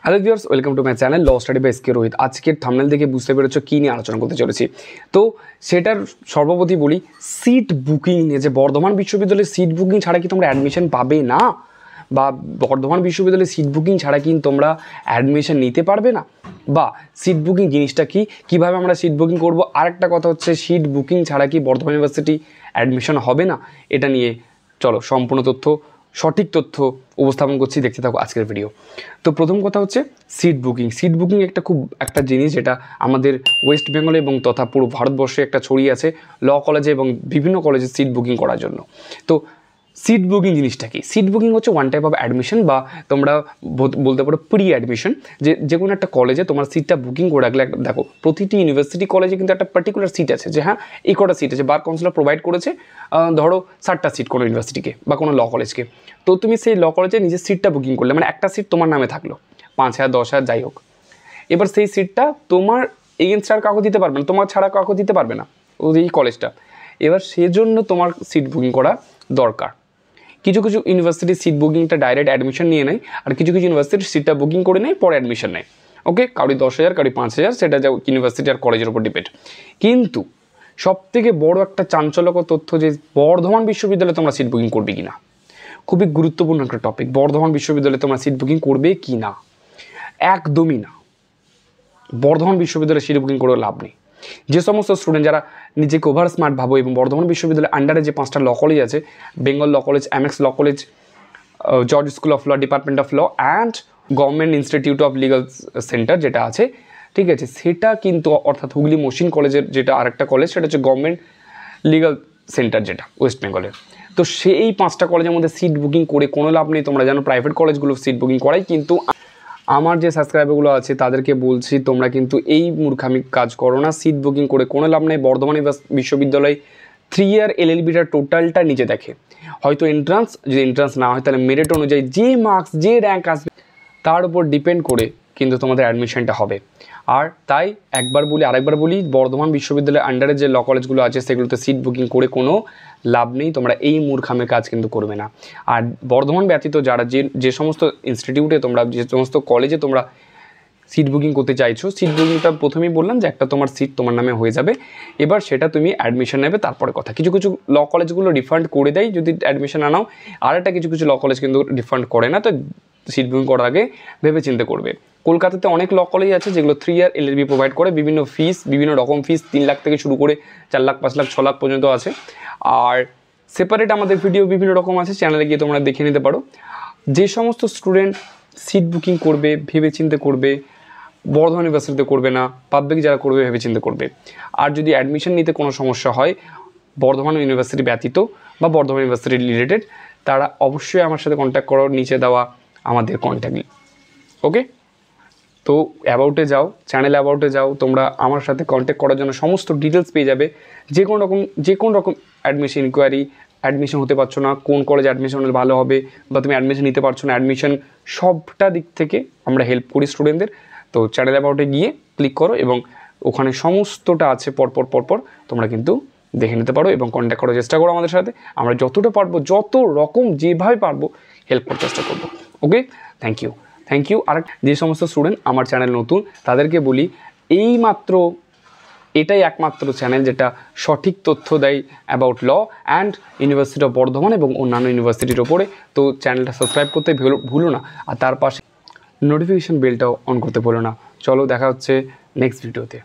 Hello viewers, welcome to my channel law study by SK Rohit. আজকের thumbnail দেখে বুঝতে পেরেছো কী নিয়ে আলোচনা করতে চলেছি। তো সেটার সর্বপ্রতি বলি, সিট বুকিং নিয়ে। যে বর্ধমান বিশ্ববিদ্যালয়ের সিট বুকিং ছাড়া কি তোমরা অ্যাডমিশন পাবে না, বা বর্ধমান বিশ্ববিদ্যালয়ের সিট বুকিং ছাড়া কি তোমরা অ্যাডমিশন নিতে পারবে না, বা সিট বুকিং জিনিসটা কি, কীভাবে আমরা সিট বুকিং করবো। আরেকটা কথা হচ্ছে, সিট বুকিং ছাড়া কি বর্ধমান ইউনিভার্সিটি অ্যাডমিশন হবে না, এটা নিয়ে চলো সম্পূর্ণ তথ্য, সঠিক তথ্য উপস্থাপন করছি, দেখতে থাকো আজকের ভিডিও। তো প্রথম কথা হচ্ছে সিট বুকিং। সিট বুকিং একটা জিনিস যেটা আমাদের ওয়েস্ট বেঙ্গলে এবং তথা পুরো ভারতবর্ষে একটা ছড়িয়ে আছে ল কলেজে এবং বিভিন্ন কলেজে সিট বুকিং করার জন্য। তো সিট বুকিং জিনিসটা কি? সিট বুকিং হচ্ছে ওয়ান টাইপ অফ অ্যাডমিশন, বা তোমরা বলতে পারো প্রি অ্যাডমিশন। যে কোনো একটা কলেজে তোমার সিটটা বুকিং করে রাখলে, দেখো প্রতিটি ইউনিভার্সিটি কলেজে কিন্তু একটা পার্টিকুলার সিট আছে, যে হ্যাঁ এই কটা সিট আছে, বার কাউন্সিলর প্রোভাইড করেছে ধরো 60টা সিট কোনো ইউনিভার্সিটিকে বা কোনো ল কলেজকে। তো তুমি সেই ল কলেজে নিজের সিটটা বুকিং করলে, মানে একটা সিট তোমার নামে থাকলো, 5,000 10,000 যাই হোক। এবার সেই সিটটা তোমার এগেনস্ট আর কাউকে দিতে পারবে না, তোমার ছাড়া কাউকে দিতে পারবে না এই কলেজটা। এবার সেজন্য তোমার সিট বুকিং করা দরকার। কিছু কিছু ইউনিভার্সিটির সিট বুকিংটা ডাইরেক্ট অ্যাডমিশন নিয়ে নেয়, আর কিছু কিছু ইউনিভার্সিটির সিটটা বুকিং করে নেয়, পরে অ্যাডমিশন নেয়। ওকে, কাউরি 10,000 কাউরি 5,000, সেটা যা ইউনিভার্সিটি আর কলেজের উপর ডিপেন্ড। কিন্তু সবথেকে বড় একটা চাঞ্চল্যকর তথ্য, যে বর্ধমান বিশ্ববিদ্যালয়ে তোমরা সিট বুকিং করবে কি না। খুবই গুরুত্বপূর্ণ একটা টপিক, বর্ধমান বিশ্ববিদ্যালয়ে তোমরা সিট বুকিং করবে কি না। একদমই না, বর্ধমান বিশ্ববিদ্যালয়ে সিট বুকিং করে লাভ নেই। যে সমস্ত স্টুডেন্ট যারা নিজেকে ওভার স্মার্ট ভাবো এবং বর্ধমান বিশ্ববিদ্যালয়ের আন্ডারে যে 5টা ল কলেজ আছে, Bengal law college, MX law college, George school of law, department of law and government institute of legal centre যেটা আছে, ঠিক আছে, সেটা কিন্তু অর্থাৎ হুগলি মহসিন কলেজের যেটা আরেকটা কলেজ, সেটা হচ্ছে গভর্নমেন্ট লিগাল সেন্টার যেটা ওয়েস্ট বেঙ্গলের। তো সেই 5টা কলেজের মধ্যে সিট বুকিং করে কোনো লাভ নেই। তোমরা জানো প্রাইভেট কলেজগুলো সিট বুকিং করাই, কিন্তু আমার যে সাবস্ক্রাইবারগুলো আছে তাদেরকে বলছি, তোমরা কিন্তু এই মূর্খামি কাজ করো না। সিট বুকিং করে কোনো লাভ নেই। বর্ধমান বিশ্ববিদ্যালয় 3 ইয়ার এলএলবিটার টোটালটা নিজে দেখে। হয়তো এন্ট্রান্স, যদি এন্ট্রান্স না হয় তাহলে মেরিট অনুযায়ী যে মার্কস, যে র্যাঙ্ক আসবে তার উপর ডিপেন্ড করে কিন্তু তোমাদের অ্যাডমিশনটা হবে। আর তাই একবার বলি আরেকবার বলি, বর্ধমান বিশ্ববিদ্যালয়ের আন্ডারে যে ল কলেজগুলো আছে সেগুলোতে সিট বুকিং করে কোনো লাভ নেই। তোমরা এই মূর্খামের কাজ কিন্তু করবে না। আর বর্ধমান ব্যতীত যারা যে সমস্ত ইনস্টিটিউটে তোমরা, যে সমস্ত কলেজে তোমরা সিট বুকিং করতে চাইছো, সিট বুকিংটা প্রথমেই বললাম যে একটা তোমার সিট তোমার নামে হয়ে যাবে। এবার সেটা তুমি অ্যাডমিশন নেবে, তারপরে কথা। কিছু কিছু ল কলেজগুলো রিফান্ড করে দেয় যদি অ্যাডমিশন না নাও, আর একটা কিছু কিছু ল কলেজ কিন্তু রিফান্ড করে না। তো সিট বুকিং করার আগে ভেবে চিন্তে করবে। কলকাতাতে অনেক ল কলেজ আছে যেগুলো 3 ইয়ার এলএলবি প্রোভাইড করে, বিভিন্ন ফিস, বিভিন্ন রকম ফিস, 3 লাখ থেকে শুরু করে 4 লাখ 5 লাখ 6 লাখ পর্যন্ত আছে। আর সেপারেট আমাদের ভিডিও বিভিন্ন রকম আছে, চ্যানেলে গিয়ে তোমরা দেখে নিতে পারো। যে সমস্ত স্টুডেন্ট সিট বুকিং করবে ভেবে চিন্তে করবে, বর্ধমান ইউনিভার্সিটিতে করবে না, পাবলিক যারা করবে ভেবে চিন্তে করবে। আর যদি অ্যাডমিশন নিতে কোনো সমস্যা হয় বর্ধমান ইউনিভার্সিটি ব্যতীত বা বর্ধমান ইউনিভার্সিটি রিলেটেড, তারা অবশ্যই আমার সাথে কন্ট্যাক্ট করো, নিচে দেওয়া আমাদের কন্ট্যাক্ট। ওকে, তো অ্যাবাউটে যাও, চ্যানেল অ্যাবাউটে যাও, তোমরা আমার সাথে কন্ট্যাক্ট করার জন্য সমস্ত ডিটেলস পেয়ে যাবে। যে কোনো রকম অ্যাডমিশন ইনকোয়ারি, অ্যাডমিশন হতে পারছো না, কোন কলেজে অ্যাডমিশন হলে ভালো হবে, বা তুমি অ্যাডমিশন নিতে পারছো না, অ্যাডমিশন সবটা দিক থেকে আমরা হেল্প করি স্টুডেন্টদের। তো চ্যানেল অ্যাবাউটে গিয়ে ক্লিক করো এবং ওখানে সমস্তটা আছে পরপর তোমরা কিন্তু দেখে নিতে পারো এবং কন্ট্যাক্ট করার চেষ্টা করো আমাদের সাথে। আমরা যতটা পারবো, যত রকম যেভাবে পারবো হেল্প করার চেষ্টা করবো। ওকে, থ্যাংক ইউ। আর যে সমস্ত স্টুডেন্ট আমার চ্যানেল নতুন তাদেরকে বলি, এটাই একমাত্র চ্যানেল যেটা সঠিক তথ্য দেয় about law and university of Bardhaman এবং অন্যান্য ইউনিভার্সিটির ওপরে। তো চ্যানেলটা সাবস্ক্রাইব করতে ভুলো না, আর তার পাশে নোটিফিকেশান বেলটাও অন করতে ভুলো না। চলো দেখা হচ্ছে নেক্সট ভিডিওতে।